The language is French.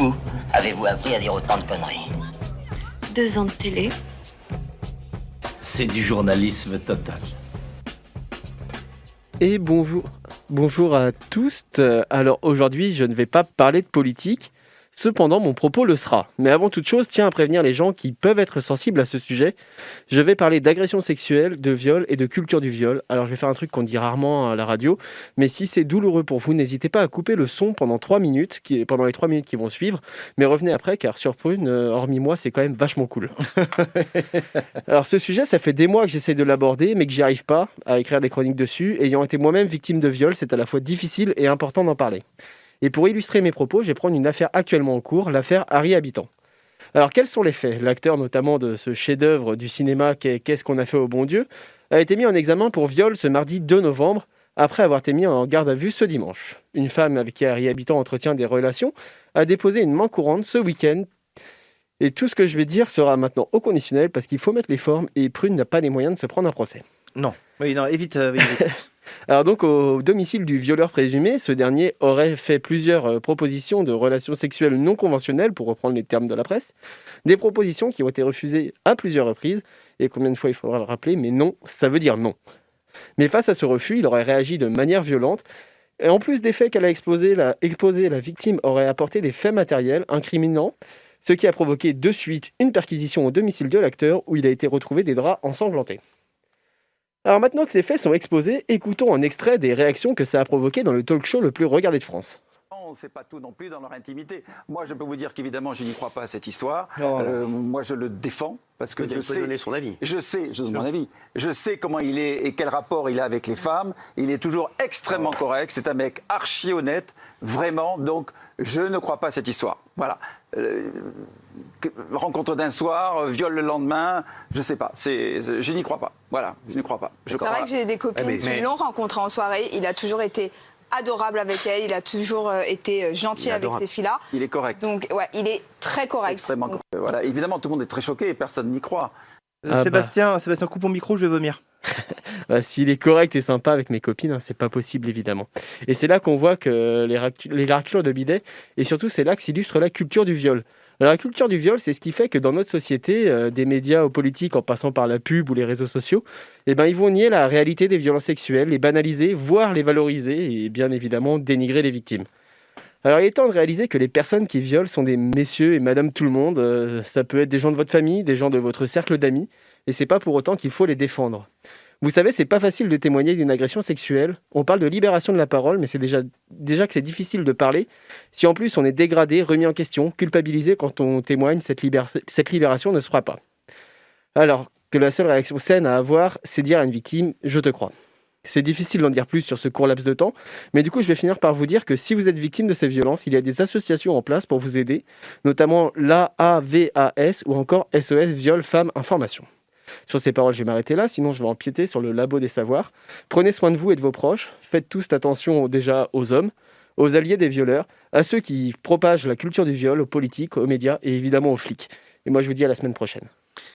Où avez-vous appris à dire autant de conneries? 2 ans de télé. C'est du journalisme total. Et bonjour à tous. Alors aujourd'hui, je ne vais pas parler de politique. Cependant, mon propos le sera. Mais avant toute chose, tiens à prévenir les gens qui peuvent être sensibles à ce sujet. Je vais parler d'agression sexuelle, de viol et de culture du viol. Alors je vais faire un truc qu'on dit rarement à la radio, mais si c'est douloureux pour vous, n'hésitez pas à couper le son pendant 3 minutes, pendant les 3 minutes qui vont suivre, mais revenez après car sur Prune, hormis moi, c'est quand même vachement cool. Alors ce sujet, ça fait des mois que j'essaie de l'aborder, mais que j'y arrive pas à écrire des chroniques dessus. Ayant été moi-même victime de viol, c'est à la fois difficile et important d'en parler. Et pour illustrer mes propos, je vais prendre une affaire actuellement en cours, l'affaire Harry Habitant. Alors, quels sont les faits? L'acteur, notamment de ce chef-d'œuvre du cinéma Qu'est-ce qu'on a fait au bon Dieu, a été mis en examen pour viol ce mardi 2 novembre, après avoir été mis en garde à vue ce dimanche. Une femme avec qui Harry Habitant entretient des relations a déposé une main courante ce week-end. Et tout ce que je vais dire sera maintenant au conditionnel, parce qu'il faut mettre les formes, et Prune n'a pas les moyens de se prendre un procès. Non. Oui, non, évite. Alors donc, au domicile du violeur présumé, ce dernier aurait fait plusieurs propositions de relations sexuelles non conventionnelles, pour reprendre les termes de la presse. Des propositions qui ont été refusées à plusieurs reprises. Et combien de fois il faudra le rappeler, mais non, ça veut dire non. Mais face à ce refus, il aurait réagi de manière violente. Et en plus des faits qu'elle a exposés, la victime aurait apporté des faits matériels incriminants, ce qui a provoqué de suite une perquisition au domicile de l'acteur, où il a été retrouvé des draps ensanglantés. Alors maintenant que ces faits sont exposés, écoutons un extrait des réactions que ça a provoqué dans le talk-show le plus regardé de France. On ne sait pas tout non plus dans leur intimité. Moi, je peux vous dire qu'évidemment, je n'y crois pas à cette histoire. Moi, je le défends parce que je sais. Donner son avis. Je donne mon avis. Je sais comment il est et quel rapport il a avec les femmes. Il est toujours extrêmement correct. C'est un mec archi honnête, vraiment. Donc, je ne crois pas à cette histoire. Voilà. Rencontre d'un soir, viol le lendemain, je sais pas. Je n'y crois pas. Voilà, je n'y crois pas. C'est vrai que j'ai des copines qui l'ont rencontré en soirée. Il a toujours été adorable avec elle. Il a toujours été gentil avec ces filles-là. Il est correct. Donc, ouais, il est très correct. Extrêmement correct. Voilà. Évidemment, tout le monde est très choqué et personne n'y croit. Sébastien, coupe mon micro, je vais vomir. S'il est correct et sympa avec mes copines, c'est pas possible évidemment. Et c'est là qu'on voit que les raclures de bidet, et surtout c'est là que s'illustre la culture du viol. Alors, la culture du viol, c'est ce qui fait que dans notre société, des médias aux politiques, en passant par la pub ou les réseaux sociaux, ils vont nier la réalité des violences sexuelles, les banaliser, voire les valoriser, et bien évidemment dénigrer les victimes. Alors, il est temps de réaliser que les personnes qui violent sont des messieurs et madame tout le monde. Ça peut être des gens de votre famille, des gens de votre cercle d'amis, et c'est pas pour autant qu'il faut les défendre. Vous savez, c'est pas facile de témoigner d'une agression sexuelle. On parle de libération de la parole, mais c'est déjà que c'est difficile de parler. Si en plus on est dégradé, remis en question, culpabilisé quand on témoigne, cette libération ne se fera pas. Alors que la seule réaction saine à avoir, c'est dire à une victime « je te crois ». C'est difficile d'en dire plus sur ce court laps de temps, mais du coup je vais finir par vous dire que si vous êtes victime de ces violences, il y a des associations en place pour vous aider, notamment l'AAVAS ou encore SOS Viol Femmes Information. Sur ces paroles, je vais m'arrêter là, sinon je vais empiéter sur le labo des savoirs. Prenez soin de vous et de vos proches. Faites tous attention déjà aux hommes, aux alliés des violeurs, à ceux qui propagent la culture du viol, aux politiques, aux médias et évidemment aux flics. Et moi, je vous dis à la semaine prochaine.